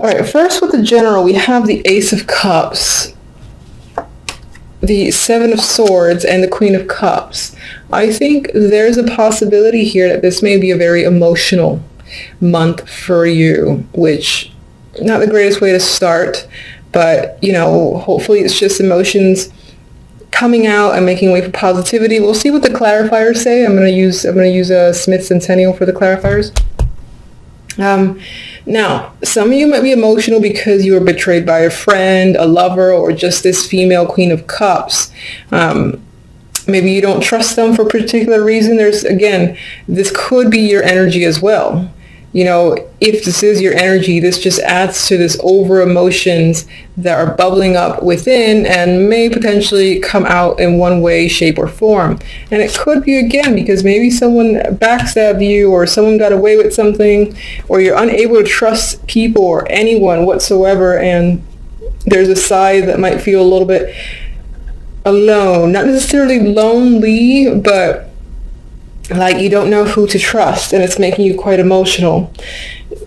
All right, first with the general, we have the Ace of Cups, the Seven of Swords, and the Queen of Cups. I think there's a possibility here that this may be a very emotional month for you, which not the greatest way to start, but hopefully it's just emotions coming out and making way for positivity. We'll see what the clarifiers say. I'm going to use a Smith Centennial for the clarifiers. Now, some of you might be emotional because you were betrayed by a friend, a lover, or just this female Queen of Cups. Maybe you don't trust them for a particular reason. This could be your energy as well. If this is your energy, this just adds to this over emotions that are bubbling up within and may potentially come out in one way, shape, or form. And it could be, again, because maybe someone backstabbed you, or someone got away with something, or you're unable to trust people or anyone whatsoever, and there's a side that might feel a little bit alone. Not necessarily lonely, but like you don't know who to trust, and it's making you quite emotional.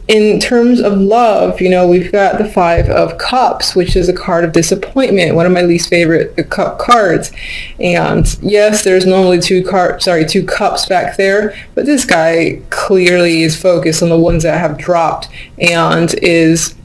In terms of love, we've got the Five of Cups, which is a card of disappointment, one of my least favorite cup cards. And yes, there's normally two cups back there, but this guy clearly is focused on the ones that have dropped, and is,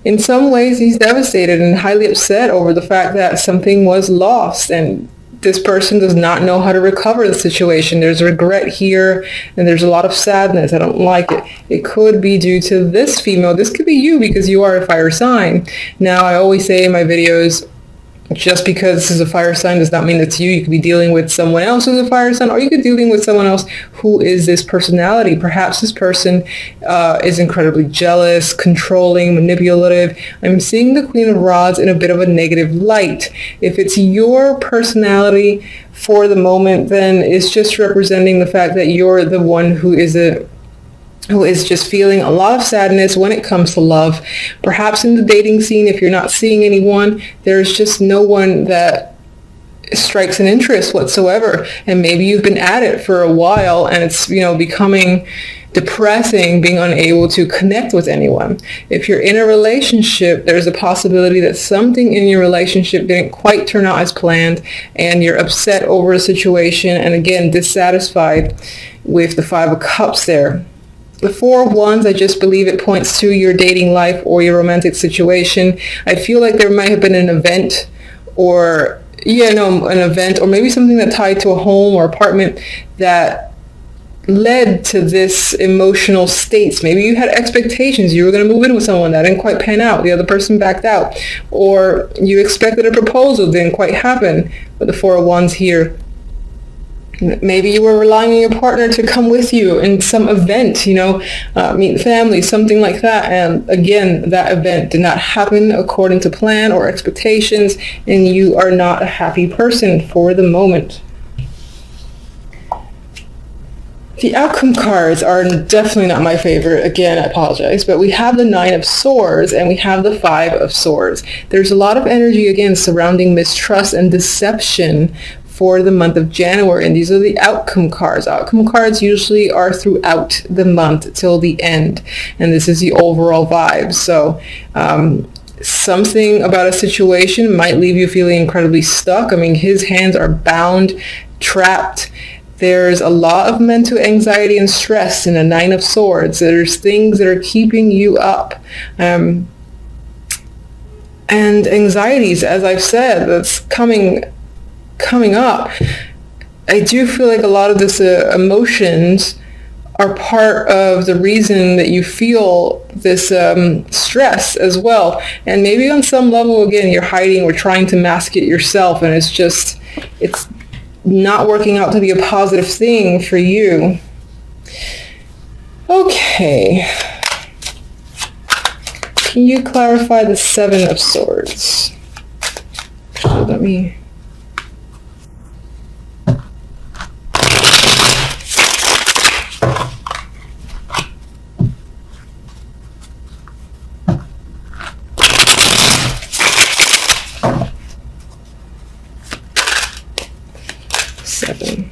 in some ways, he's devastated and highly upset over the fact that something was lost, and this person does not know how to recover the situation. There's regret here, and there's a lot of sadness. I don't like it. It could be due to this female. This could be you, because you are a fire sign. Now, I always say in my videos, just because this is a fire sign does not mean it's you. You could be dealing with someone else who's a fire sign, or you could be dealing with someone else who is this personality. Perhaps this person is incredibly jealous, controlling, manipulative. I'm seeing the Queen of Rods in a bit of a negative light. If it's your personality for the moment, then it's just representing the fact that you're the one who is just feeling a lot of sadness when it comes to love. Perhaps in the dating scene, if you're not seeing anyone, there's just no one that strikes an interest whatsoever. And maybe you've been at it for a while, and it's, becoming depressing, being unable to connect with anyone. If you're in a relationship, there's a possibility that something in your relationship didn't quite turn out as planned, and you're upset over a situation, and again, dissatisfied with the Five of Cups there. The Four of Wands, I just believe it points to your dating life or your romantic situation. I feel like there might have been an event, or maybe something that tied to a home or apartment that led to this emotional states. Maybe you had expectations. You were going to move in with someone that didn't quite pan out. The other person backed out. Or you expected a proposal, didn't quite happen. But the Four of Wands here, maybe you were relying on your partner to come with you in some event, meet family, something like that. And again, that event did not happen according to plan or expectations, and you are not a happy person for the moment. The outcome cards are definitely not my favorite. Again, I apologize, but we have the Nine of Swords and we have the Five of Swords. There's a lot of energy, again, surrounding mistrust and deception for the month of January, and these are the outcome cards. Outcome cards usually are throughout the month till the end, and this is the overall vibe. So something about a situation might leave you feeling incredibly stuck. I mean, his hands are bound, trapped. There's a lot of mental anxiety and stress in the Nine of Swords. There's things that are keeping you up. And anxieties, as I've said, that's coming up. I do feel like a lot of this emotions are part of the reason that you feel this stress as well. And maybe on some level, again, you're hiding or trying to mask it yourself, and it's not working out to be a positive thing for you. Okay. Can you clarify the Seven of Swords? Let me... Seven.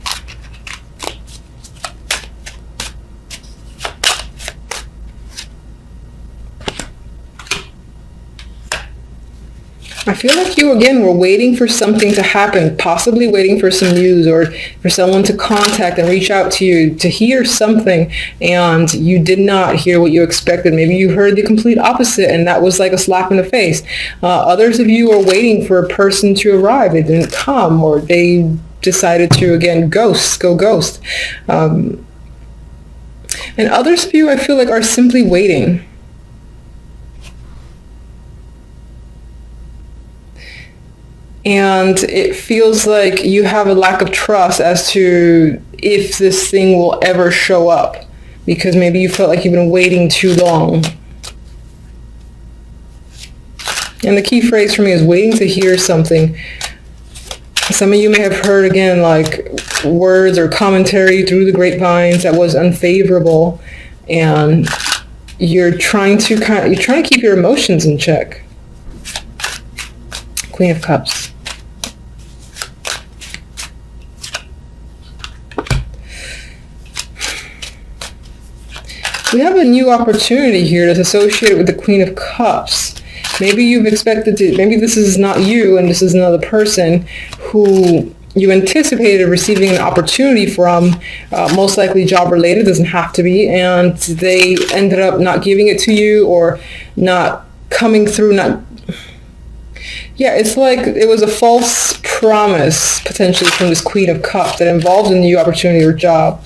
I feel like you, again, were waiting for something to happen, possibly waiting for some news or for someone to contact and reach out to you to hear something, and you did not hear what you expected. Maybe you heard the complete opposite, and that was like a slap in the face. Others of you are waiting for a person to arrive. They didn't come, or they decided to, again, go ghost. And others of you, I feel like, are simply waiting. And it feels like you have a lack of trust as to if this thing will ever show up, because maybe you felt like you've been waiting too long. And the key phrase for me is waiting to hear something. Some of you may have heard, again, like words or commentary through the grapevines that was unfavorable, and you're trying to keep your emotions in check. Queen of Cups. We have a new opportunity here that's associated with the Queen of Cups. Maybe you've expected to, maybe this is not you and this is another person who you anticipated receiving an opportunity from, most likely job related, doesn't have to be, and they ended up not giving it to you or not coming through, it's like it was a false promise potentially from this Queen of Cups that involved a new opportunity or job.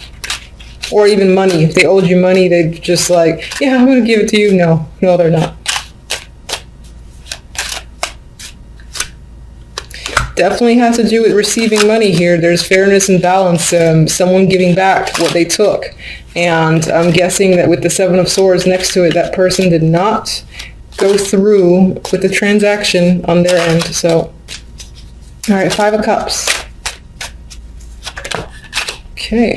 Or even money. If they owed you money, they'd just like, yeah, I'm going to give it to you. No, they're not. Definitely has to do with receiving money here. There's fairness and balance. Someone giving back what they took. And I'm guessing that with the Seven of Swords next to it, that person did not go through with the transaction on their end. So, all right, Five of Cups. Okay.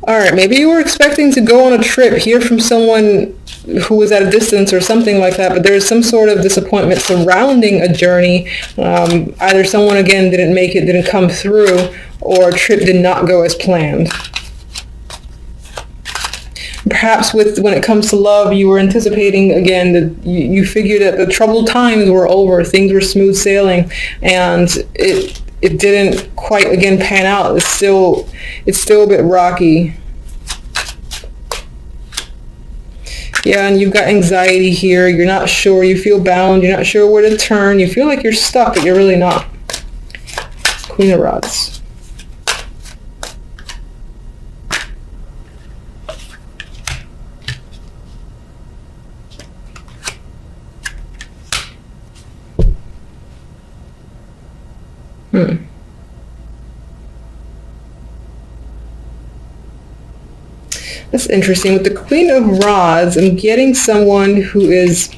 All right, maybe you were expecting to go on a trip, hear from someone who was at a distance or something like that, but there's some sort of disappointment surrounding a journey. Either someone, again, didn't make it, didn't come through, or a trip did not go as planned. Perhaps when it comes to love, you were anticipating, again, that you figured that the troubled times were over, things were smooth sailing, and it didn't quite, again, pan out. It's still a bit rocky. Yeah, and you've got anxiety here. You're not sure. You feel bound. You're not sure where to turn. You feel like you're stuck, but you're really not. Queen of Rods. That's interesting. With the Queen of Rods, I'm getting someone who is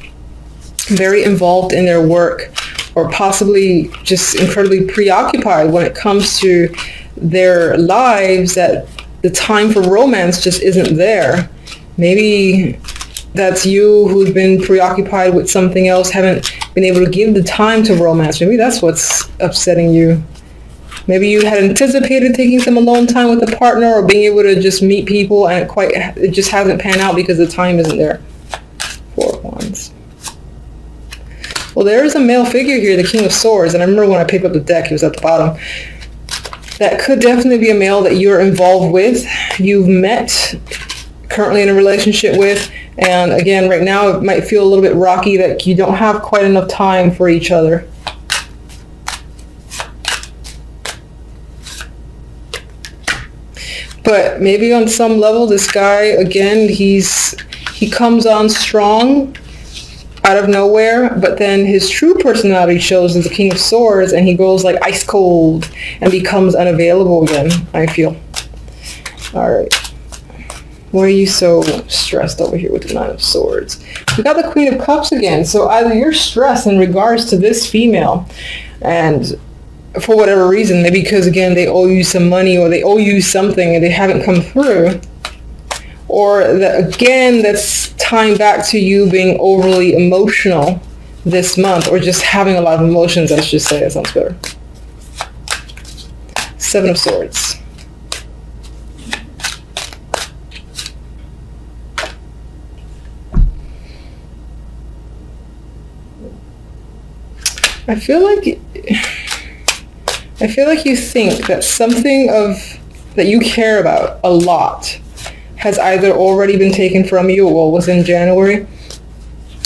very involved in their work, or possibly just incredibly preoccupied when it comes to their lives, that the time for romance just isn't there. Maybe that's you who's been preoccupied with something else, haven't been able to give the time to romance. Maybe that's what's upsetting you. Maybe you had anticipated taking some alone time with a partner or being able to just meet people, and it just hasn't panned out because the time isn't there. Four of Wands. Well, there is a male figure here, the King of Swords, and I remember when I picked up the deck, he was at the bottom. That could definitely be a male that you're involved with, you've met, currently in a relationship with, and again, right now it might feel a little bit rocky that you don't have quite enough time for each other. But maybe on some level, this guy, again, he comes on strong out of nowhere, but then his true personality shows as the King of Swords, and he goes like ice cold and becomes unavailable again, I feel. All right. Why are you so stressed over here with the Nine of Swords? We got the Queen of Cups again. So either you're stressed in regards to this female, and for whatever reason, maybe because, again, they owe you some money or they owe you something and they haven't come through, or that, again, that's tying back to you being overly emotional this month, or just having a lot of emotions, let's just say. That sounds better. Seven of Swords. I feel like you think that something that you care about a lot has either already been taken from you, or was in January,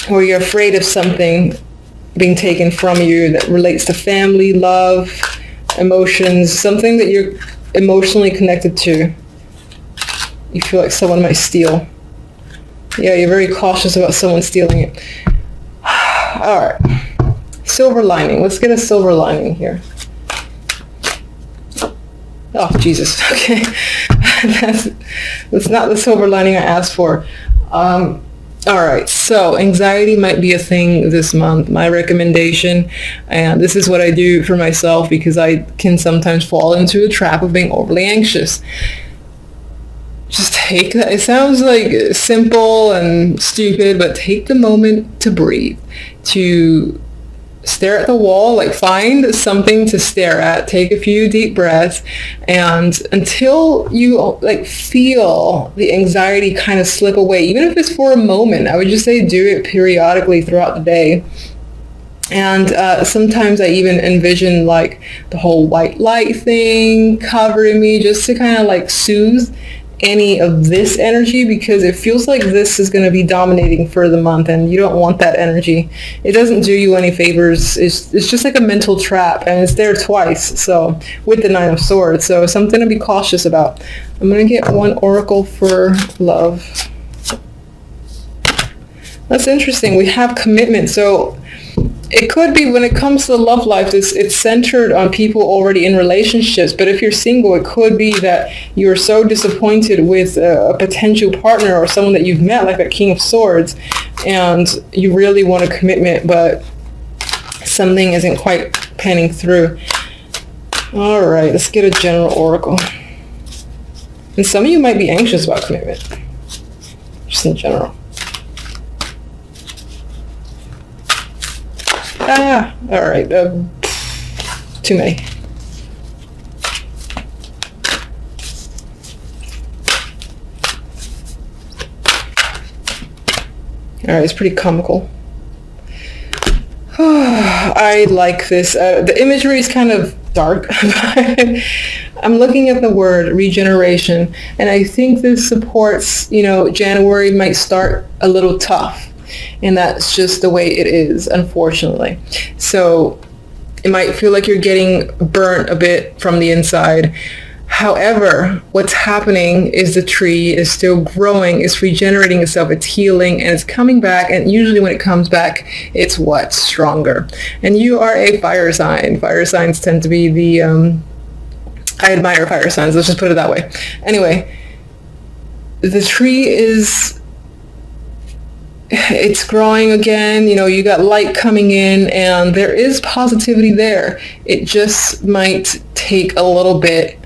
or you're afraid of something being taken from you that relates to family, love, emotions, something that you're emotionally connected to. You feel like someone might steal. Yeah, you're very cautious about someone stealing it. All right. Silver lining. Let's get a silver lining here. Oh, Jesus. Okay. That's not the silver lining I asked for. All right. So anxiety might be a thing this month. My recommendation, and this is what I do for myself because I can sometimes fall into a trap of being overly anxious. Just take that. It sounds like simple and stupid, but take the moment to breathe, to stare at the wall, like find something to stare at, take a few deep breaths, and until you like feel the anxiety kind of slip away, even if it's for a moment, I would just say do it periodically throughout the day. And sometimes I even envision like the whole white light thing covering me just to kind of like soothe any of this energy, because it feels like this is going to be dominating for the month and you don't want that energy. It doesn't do you any favors. It's just like a mental trap, and it's there twice, so with the Nine of Swords, so something to be cautious about. I'm going to get one oracle for love. That's interesting. We have commitment, so it could be when it comes to the love life, it's centered on people already in relationships. But if you're single, it could be that you're so disappointed with a potential partner or someone that you've met, like that King of Swords, and you really want a commitment, but something isn't quite panning through. All right, let's get a general oracle. And some of you might be anxious about commitment, just in general. All right, too many. All right, it's pretty comical. I like this. The imagery is kind of dark. I'm looking at the word regeneration, and I think this supports, January might start a little tough. And that's just the way it is, unfortunately. So it might feel like you're getting burnt a bit from the inside. However, what's happening is the tree is still growing, it's regenerating itself, it's healing, and it's coming back. And usually when it comes back, it's stronger. And you are a fire sign. Fire signs tend to be the, I admire fire signs, let's just put it that way. Anyway, the tree it's growing again, you got light coming in, and there is positivity there. It just might take a little bit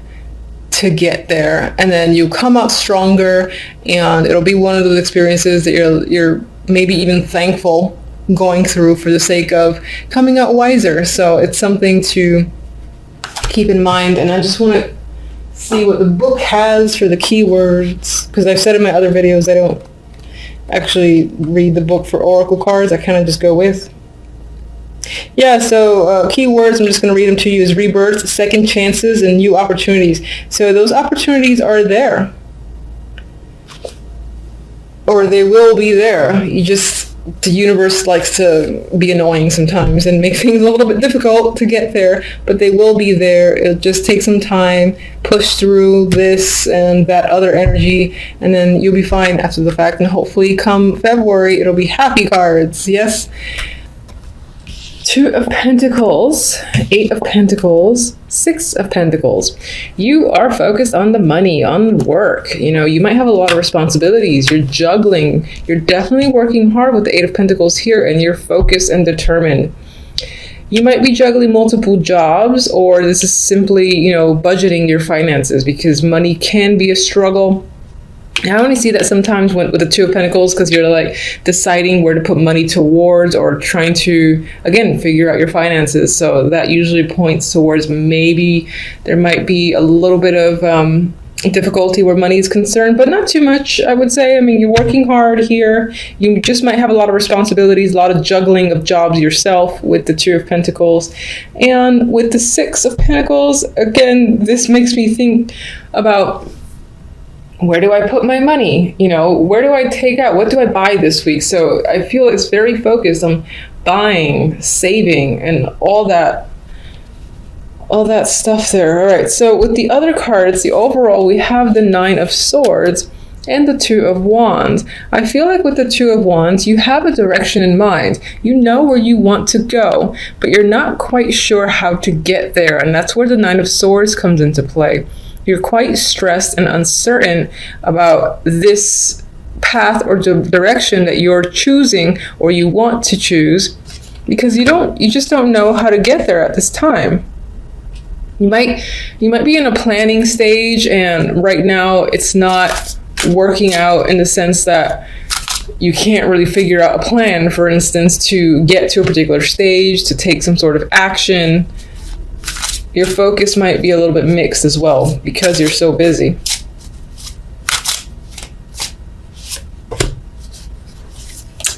to get there, and then you come out stronger, and it'll be one of those experiences that you're maybe even thankful going through for the sake of coming out wiser. So it's something to keep in mind. And I just want to see what the book has for the keywords, because I've said in my other videos I don't actually read the book for oracle cards. I kind of just go with. Yeah, so keywords, I'm just going to read them to you, is rebirth, second chances, and new opportunities. So those opportunities are there, or they will be there. The universe likes to be annoying sometimes and make things a little bit difficult to get there, but they will be there. It'll just take some time, push through this and that other energy, and then you'll be fine after the fact. And hopefully come February, it'll be happy cards. Yes. Two of Pentacles, Eight of Pentacles, Six of Pentacles. You are focused on the money, on work. You might have a lot of responsibilities. You're juggling. You're definitely working hard with the Eight of Pentacles here, and you're focused and determined. You might be juggling multiple jobs, or this is simply, budgeting your finances, because money can be a struggle. I only see that sometimes with the Two of Pentacles, because you're like deciding where to put money towards, or trying to, again, figure out your finances. So that usually points towards maybe there might be a little bit of difficulty where money is concerned, but not too much, I would say. I mean, you're working hard here. You just might have a lot of responsibilities, a lot of juggling of jobs yourself with the Two of Pentacles. And with the Six of Pentacles, again, this makes me think about, where do I put my money? You know, where do I take out? What do I buy this week? So I feel it's very focused on buying, saving, and all that stuff there. All right, so with the other cards, the overall, we have the Nine of Swords and the Two of Wands. I feel like with the Two of Wands, you have a direction in mind. You know where you want to go, but you're not quite sure how to get there. And that's where the Nine of Swords comes into play. You're quite stressed and uncertain about this path or direction that you're choosing or you want to choose, because you just don't know how to get there at this time. You might be in a planning stage, and right now it's not working out in the sense that you can't really figure out a plan, for instance, to get to a particular stage, to take some sort of action. Your focus might be a little bit mixed as well because you're so busy.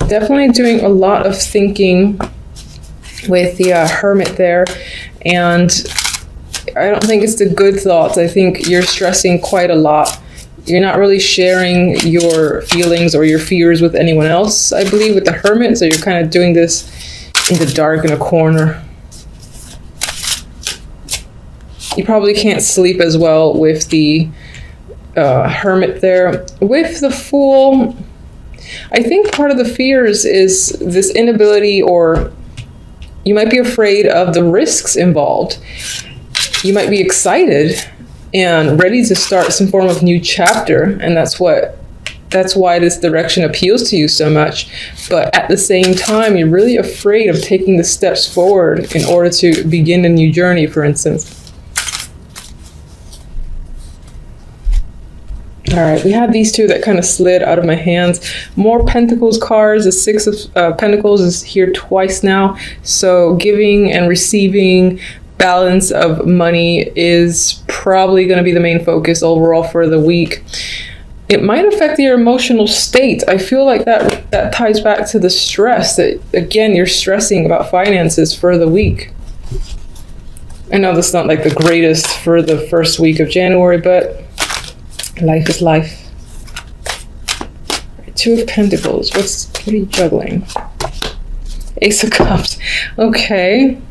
Definitely doing a lot of thinking with the Hermit there, and I don't think it's the good thoughts. I think you're stressing quite a lot. You're not really sharing your feelings or your fears with anyone else, I believe, with the Hermit. So you're kind of doing this in the dark in a corner. You probably can't sleep as well with the Hermit there. With the Fool, I think part of the fears is this inability, or you might be afraid of the risks involved. You might be excited and ready to start some form of new chapter, and that's why this direction appeals to you so much. But at the same time, you're really afraid of taking the steps forward in order to begin a new journey, for instance. All right, we have these two that kind of slid out of my hands. More Pentacles cards. The Six of Pentacles is here twice now. So giving and receiving, balance of money is probably going to be the main focus overall for the week. It might affect your emotional state. I feel like that ties back to the stress that, again, you're stressing about finances for the week. I know that's not like the greatest for the first week of January, but life is life. Two of Pentacles. What are you juggling? Ace of Cups. Okay.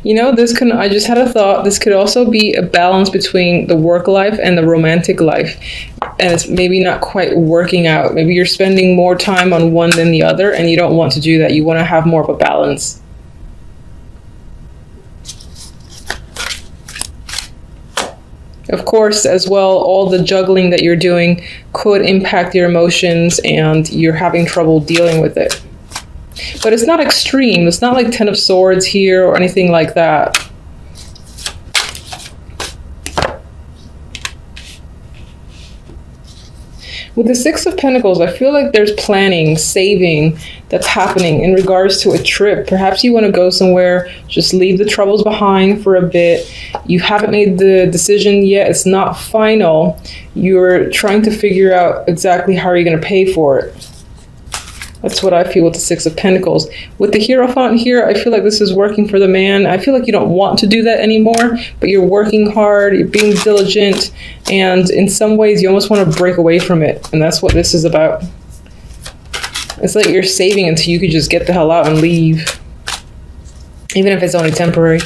You know, I just had a thought, this could also be a balance between the work life and the romantic life. And it's maybe not quite working out. Maybe you're spending more time on one than the other, and you don't want to do that. You want to have more of a balance. Of course, as well, all the juggling that you're doing could impact your emotions, and you're having trouble dealing with it. But it's not extreme. It's not like Ten of Swords here or anything like that. With the Six of Pentacles, I feel like there's planning, saving that's happening in regards to a trip. Perhaps you want to go somewhere, just leave the troubles behind for a bit. You haven't made the decision yet. It's not final. You're trying to figure out exactly how you're going to pay for it. That's what I feel with the Six of Pentacles. With the Hierophant here, I feel like this is working for the man. I feel like you don't want to do that anymore, but you're working hard, you're being diligent, and in some ways you almost want to break away from it. And that's what this is about. It's like you're saving until you could just get the hell out and leave, even if it's only temporary.